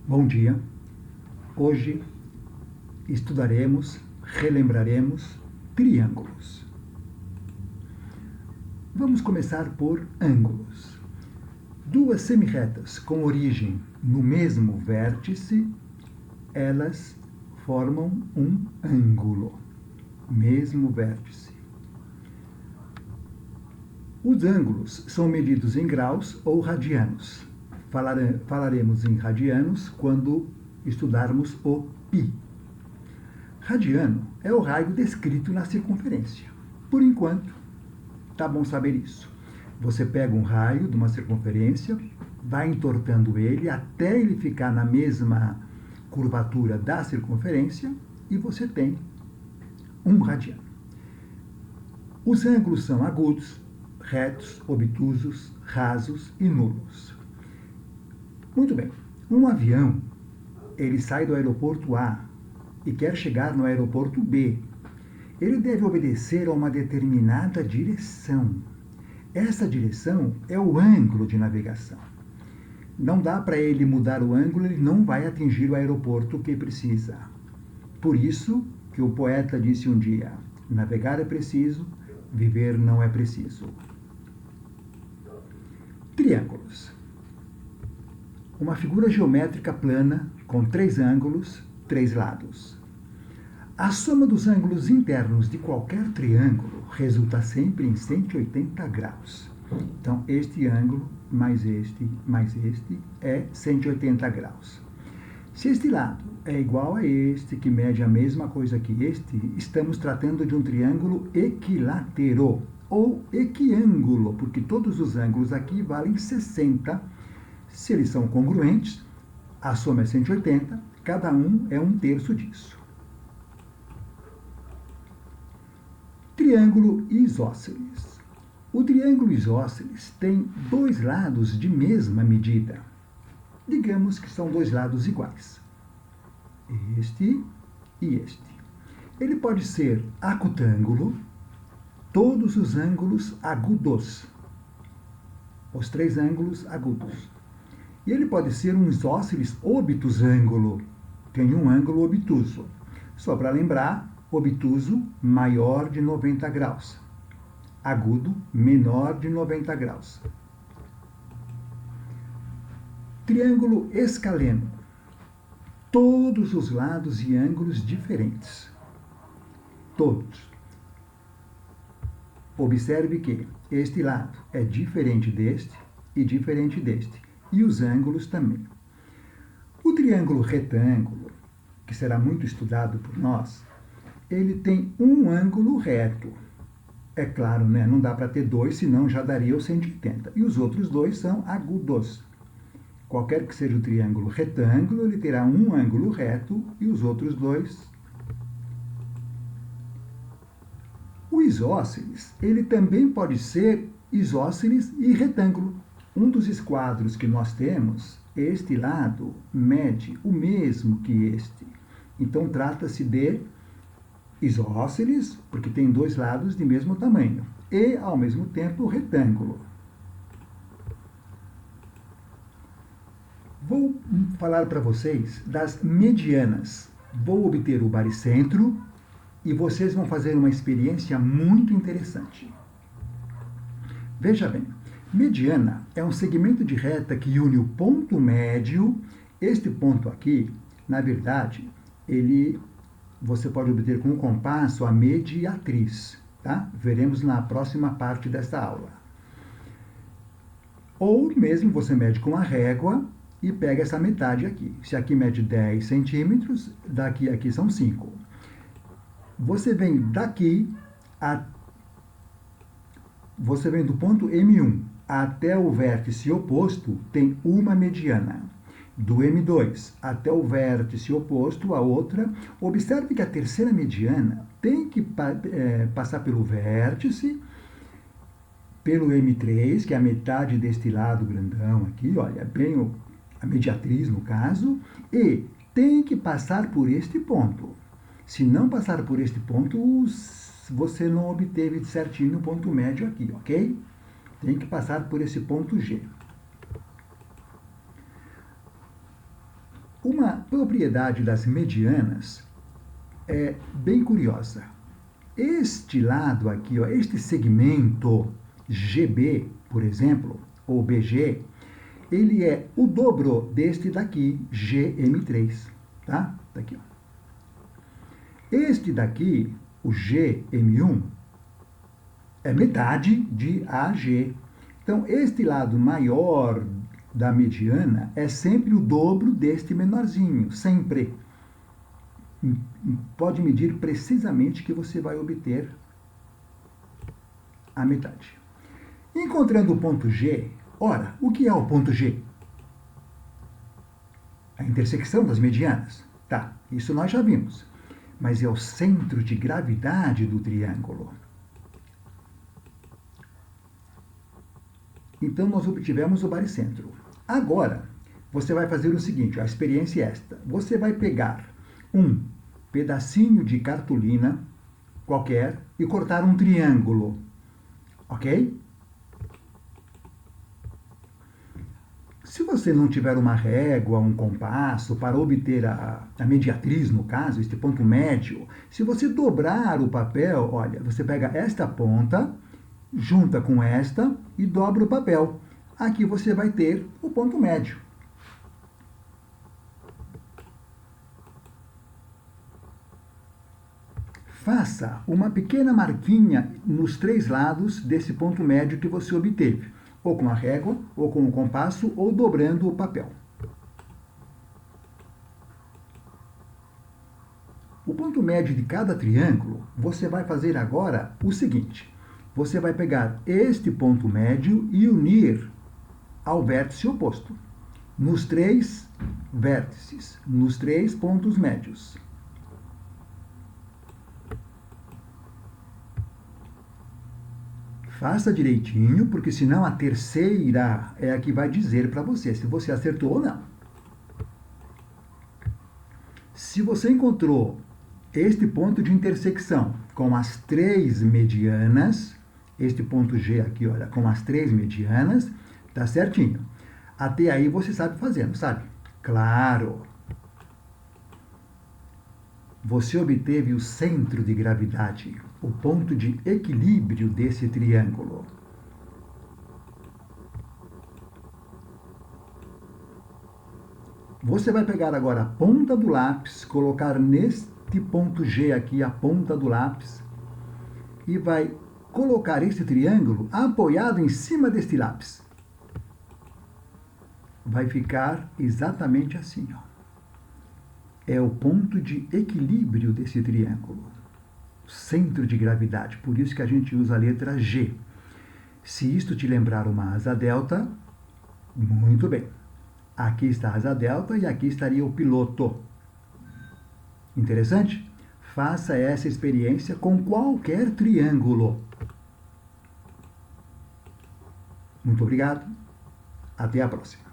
Bom dia. Hoje relembraremos triângulos. Vamos começar por ângulos. Duas semirretas com origem no mesmo vértice, elas formam um ângulo. Mesmo vértice. Os ângulos são medidos em graus ou radianos. Falaremos em radianos quando estudarmos o π. Radiano é o raio descrito na circunferência. Por enquanto, tá bom saber isso. Você pega um raio de uma circunferência, vai entortando ele até ele ficar na mesma curvatura da circunferência e você tem um radiano. Os ângulos são agudos, retos, obtusos, rasos e nulos. Muito bem, um avião, ele sai do aeroporto A e quer chegar no aeroporto B. Ele deve obedecer a uma determinada direção. Essa direção é o ângulo de navegação. Não dá para ele mudar o ângulo, ele não vai atingir o aeroporto que precisa. Por isso que o poeta disse um dia: navegar é preciso, viver não é preciso. Triângulos. Uma figura geométrica plana com três ângulos, três lados. A soma dos ângulos internos de qualquer triângulo resulta sempre em 180 graus. Então, este ângulo mais este é 180 graus. Se este lado é igual a este, que mede a mesma coisa que este, estamos tratando de um triângulo equilátero ou equiângulo, porque todos os ângulos aqui valem 60. Se eles são congruentes, a soma é 180, cada um é 1/3 disso. Triângulo isósceles. O triângulo isósceles tem dois lados de mesma medida. Digamos que são dois lados iguais. Este e este. Ele pode ser acutângulo, todos os ângulos agudos. Os três ângulos agudos. E ele pode ser um isósceles obtusângulo. Tem um ângulo obtuso. Só para lembrar, obtuso maior de 90 graus. Agudo menor de 90 graus. Triângulo escaleno. Todos os lados e ângulos diferentes. Todos. Observe que este lado é diferente deste e diferente deste. E os ângulos também. O triângulo retângulo, que será muito estudado por nós, ele tem um ângulo reto. É claro, né? Não dá para ter dois, senão já daria os 180. E os outros dois são agudos. Qualquer que seja o triângulo retângulo, ele terá um ângulo reto e os outros dois. O isósceles, ele também pode ser isósceles e retângulo. Um dos esquadros que nós temos, este lado mede o mesmo que este. Então, trata-se de isósceles, porque tem dois lados de mesmo tamanho, e, ao mesmo tempo, retângulo. Vou falar para vocês das medianas. Vou obter o baricentro e vocês vão fazer uma experiência muito interessante. Veja bem. Mediana é um segmento de reta que une o ponto médio. Este ponto aqui, na verdade, você pode obter com o compasso a mediatriz, tá? Veremos na próxima parte desta aula. Ou mesmo você mede com a régua e pega essa metade aqui. Se aqui mede 10 centímetros, daqui a aqui são 5. Você vem do ponto M1 até o vértice oposto, tem uma mediana. Do M2 até o vértice oposto, a outra. Observe que a terceira mediana tem que passar pelo vértice, pelo M3, que é a metade deste lado grandão aqui, olha, bem a mediatriz no caso, e tem que passar por este ponto. Se não passar por este ponto, você não obteve certinho o ponto médio aqui, ok? Tem que passar por esse ponto G. Uma propriedade das medianas é bem curiosa. Este lado aqui, ó, este segmento GB, por exemplo, ou BG, ele é o dobro deste daqui, GM3, tá? Tá aqui, ó. Este daqui, o GM1, é metade de AG. Então, este lado maior da mediana é sempre o dobro deste menorzinho, sempre. Pode medir precisamente que você vai obter a metade. Encontrando o ponto G, ora, o que é o ponto G? A intersecção das medianas. Tá, isso nós já vimos. Mas é o centro de gravidade do triângulo. Então, nós obtivemos o baricentro. Agora, você vai fazer o seguinte, a experiência é esta. Você vai pegar um pedacinho de cartolina qualquer e cortar um triângulo, ok? Se você não tiver uma régua, um compasso para obter a mediatriz, no caso, este ponto médio, se você dobrar o papel, olha, você pega esta ponta, junta com esta e dobra o papel. Aqui você vai ter o ponto médio. Faça uma pequena marquinha nos 3 lados desse ponto médio que você obteve, ou com a régua, ou com o compasso, ou dobrando o papel. O ponto médio de cada triângulo, você vai fazer agora o seguinte. Você vai pegar este ponto médio e unir ao vértice oposto, nos 3 vértices, nos 3 pontos médios. Faça direitinho, porque senão a terceira é a que vai dizer para você se você acertou ou não. Se você encontrou este ponto de intersecção com as 3 medianas, este ponto G aqui, olha, com as 3 medianas, tá certinho. Até aí você sabe fazer, não sabe? Claro! Você obteve o centro de gravidade, o ponto de equilíbrio desse triângulo. Você vai pegar agora a ponta do lápis, colocar neste ponto G aqui a ponta do lápis e vai colocar esse triângulo apoiado em cima deste lápis. Vai ficar exatamente assim, ó. É o ponto de equilíbrio desse triângulo, centro de gravidade, por isso que a gente usa a letra G. Se isto te lembrar uma asa delta, muito bem. Aqui está a asa delta e aqui estaria o piloto. Interessante? Faça essa experiência com qualquer triângulo. Muito obrigado. Até a próxima.